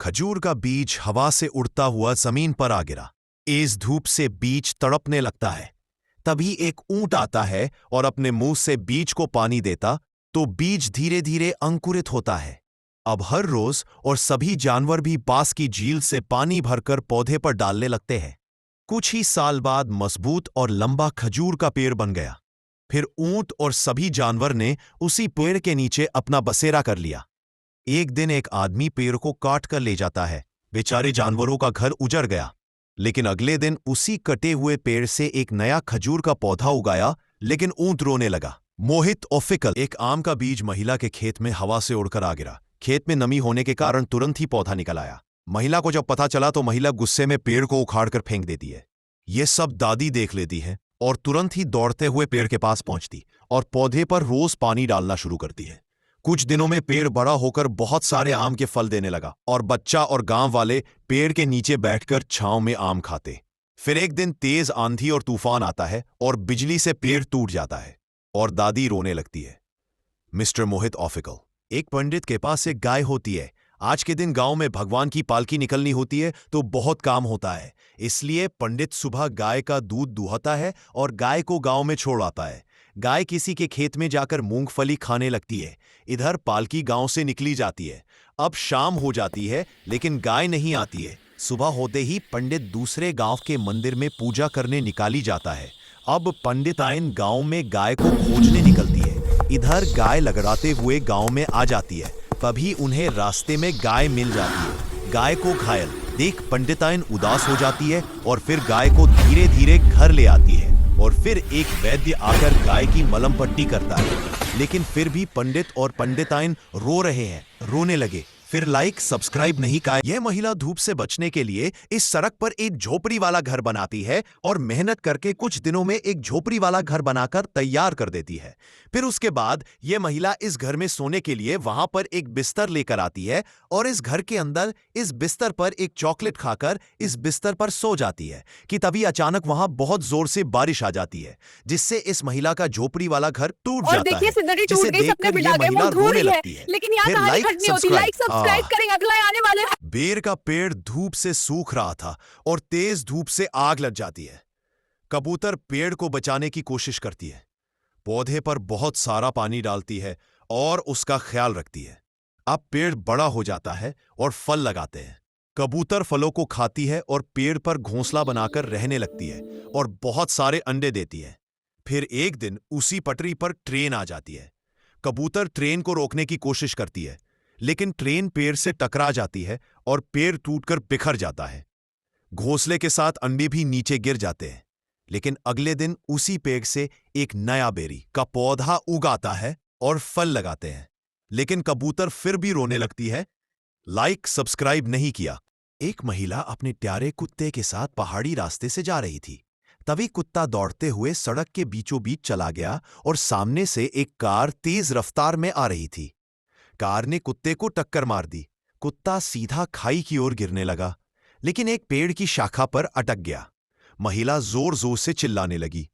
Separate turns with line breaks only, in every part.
खजूर का बीज हवा से उड़ता हुआ जमीन पर आ गिरा। तेज धूप से बीज तड़पने लगता है। तभी एक ऊंट आता है और अपने मुंह से बीज को पानी देता तो बीज धीरे धीरे अंकुरित होता है। अब हर रोज और सभी जानवर भी पास की झील से पानी भरकर पौधे पर डालने लगते हैं। कुछ ही साल बाद मजबूत और लंबा खजूर का पेड़ बन गया। फिर ऊंट और सभी जानवर ने उसी पेड़ के नीचे अपना बसेरा कर लिया। एक दिन एक आदमी पेड़ को काट कर ले जाता है। बेचारे जानवरों का घर उजड़ गया। लेकिन अगले दिन उसी कटे हुए पेड़ से एक नया खजूर का पौधा उगाया। लेकिन ऊंट रोने लगा। मोहित और फिकल एक आम का बीज महिला के खेत में हवा से उड़कर आ गिरा। खेत में नमी होने के कारण तुरंत ही पौधा निकल आया। महिला को जब पता चला तो महिला गुस्से में पेड़ को उखाड़कर फेंक देती है। ये सब दादी देख लेती है और तुरंत ही दौड़ते हुए पेड़ के पास पहुंचती और पौधे पर रोज पानी डालना शुरू करती है। कुछ दिनों में पेड़ बड़ा होकर बहुत सारे आम के फल देने लगा और बच्चा और गांव वाले पेड़ के नीचे बैठकर छांव में आम खाते। फिर एक दिन तेज आंधी और तूफान आता है और बिजली से पेड़ टूट जाता है और दादी रोने लगती है। मिस्टर मोहित ऑफिकल, एक पंडित के पास एक गाय होती है। आज के दिन गांव में भगवान की पालकी निकलनी होती है तो बहुत काम होता है। इसलिए पंडित सुबह गाय का दूध दुहता है और गाय को गांव में छोड़ आता है। गाय किसी के खेत में जाकर मूंगफली खाने लगती है। इधर पालकी गांव से निकली जाती है। अब शाम हो जाती है लेकिन गाय नहीं आती है। सुबह होते ही पंडित दूसरे गांव के मंदिर में पूजा करने निकाली जाता है। अब पंडिताइन गांव में गाय को खोजने निकलती है। इधर गाय लगड़ाते हुए गांव में आ जाती है। तभी उन्हें रास्ते में गाय मिल जाती है। गाय को घायल देख पंडिताइन उदास हो जाती है और फिर गाय को धीरे धीरे घर ले आती है और फिर एक वैद्य आकर गाय की मलम पट्टी करता है। लेकिन फिर भी पंडित और पंडिताइन रो रहे हैं। रोने लगे। फिर लाइक सब्सक्राइब नहीं का। यह महिला धूप से बचने के लिए इस सड़क पर एक झोपड़ी वाला घर बनाती है और मेहनत करके कुछ दिनों में एक झोपड़ी वाला घर बनाकर तैयार कर देती है। फिर उसके बाद यह महिला इस घर में सोने के लिए वहां पर एक बिस्तर लेकर आती है और इस घर के अंदर इस बिस्तर पर एक चॉकलेट खाकर इस बिस्तर पर सो जाती है कि तभी अचानक वहां बहुत जोर से बारिश आ जाती है जिससे इस महिला का झोपड़ी वाला घर टूट जाता है। जिसे देखकर यह महिला रोने लगती है।
लेकिन यहाँ
फिर
कहानी खत्म नहीं होती। लाइक सब्सक्राइब करेंगे, अगला आने वाले।
बेर का पेड़ धूप से सूख रहा था और तेज धूप से आग लग जाती है। कबूतर पेड़ को बचाने की कोशिश करती है। पौधे पर बहुत सारा पानी डालती है और उसका ख्याल रखती है। अब पेड़ बड़ा हो जाता है और फल लगाते हैं। कबूतर फलों को खाती है और पेड़ पर घोंसला बनाकर रहने लगती है और बहुत सारे अंडे देती है। फिर एक दिन उसी पटरी पर ट्रेन आ जाती है। कबूतर ट्रेन को रोकने की कोशिश करती है लेकिन ट्रेन पेड़ से टकरा जाती है और पेड़ टूटकर बिखर जाता है। घोंसले के साथ अंडे भी नीचे गिर जाते हैं। लेकिन अगले दिन उसी पेड़ से एक नया बेरी का पौधा उगाता है और फल लगाते हैं। लेकिन कबूतर फिर भी रोने लगती है। लाइक सब्सक्राइब नहीं किया। एक महिला अपने प्यारे कुत्ते के साथ पहाड़ी रास्ते से जा रही थी। तभी कुत्ता दौड़ते हुए सड़क के बीचों बीच चला गया और सामने से एक कार तेज रफ्तार में आ रही थी। कार ने कुत्ते को टक्कर मार दी। कुत्ता सीधा खाई की ओर गिरने लगा लेकिन एक पेड़ की शाखा पर अटक गया। महिला जोर जोर से चिल्लाने लगी।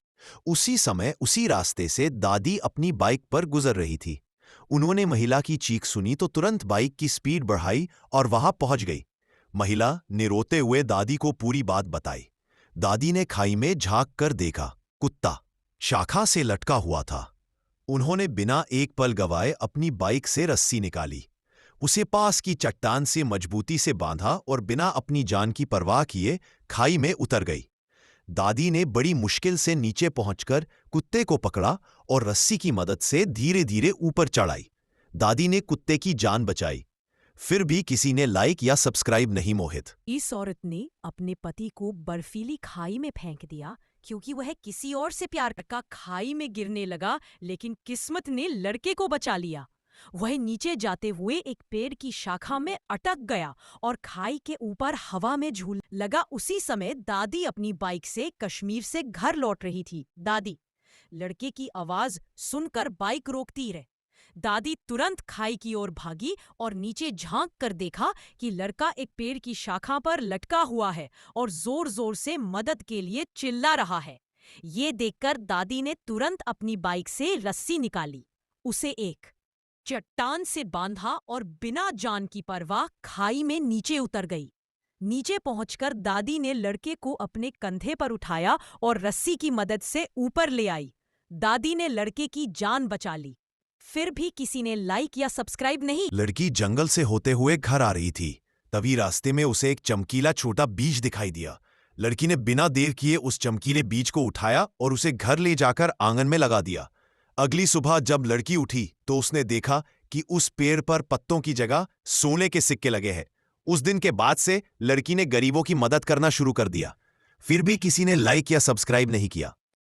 उसी समय उसी रास्ते से दादी अपनी बाइक पर गुजर रही थी। उन्होंने महिला की चीख सुनी तो तुरंत बाइक की स्पीड बढ़ाई और वहां पहुंच गई। महिला ने रोते हुए दादी को पूरी बात बताई। दादी ने खाई में झांक कर देखा। कुत्ता शाखा से लटका हुआ था। उन्होंने बिना एक पल गवाए अपनी बाइक से रस्सी निकाली, उसे पास की चट्टान से मजबूती से बांधा और बिना अपनी जान की परवाह किए खाई में उतर गई। दादी ने बड़ी मुश्किल से नीचे पहुंचकर कुत्ते को पकड़ा और रस्सी की मदद से धीरे धीरे ऊपर चढ़ाई। दादी ने कुत्ते की जान बचाई। फिर भी किसी ने लाइक या सब्सक्राइब नहीं। मोहित,
इस औरत ने अपने पति को बर्फीली खाई में फेंक दिया क्योंकि वह किसी और से प्यार का खाई में गिरने लगा, लेकिन किस्मत ने लड़के को बचा लिया। वह नीचे जाते हुए एक पेड़ की शाखा में अटक गया और खाई के ऊपर हवा में झूल लगा। उसी समय दादी अपनी बाइक से कश्मीर से घर लौट रही थी। दादी लड़के की आवाज सुनकर बाइक रोकती रहे। दादी तुरंत खाई की ओर भागी और नीचे झांक कर देखा कि लड़का एक पेड़ की शाखा पर लटका हुआ है और जोर जोर से मदद के लिए चिल्ला रहा है। ये देखकर दादी ने तुरंत अपनी बाइक से रस्सी निकाली, उसे एक चट्टान से बांधा और बिना जान की परवाह खाई में नीचे उतर गई। नीचे पहुंचकर दादी ने लड़के को अपने कंधे पर उठाया और रस्सी की मदद से ऊपर ले आई। दादी ने लड़के की जान बचा ली। फिर भी किसी ने लाइक या सब्सक्राइब नहीं।
लड़की जंगल से होते हुए घर आ रही थी। तभी रास्ते में उसे एक चमकीला छोटा बीज दिखाई दिया। लड़की ने बिना देर किए उस चमकीले बीज को उठाया और उसे घर ले जाकर आंगन में लगा दिया। अगली सुबह जब लड़की उठी तो उसने देखा कि उस पेड़ पर पत्तों की जगह सोने के सिक्के लगे हैं। उस दिन के बाद से लड़की ने गरीबों की मदद करना शुरू कर दिया। फिर भी किसी ने लाइक या सब्सक्राइब नहीं किया।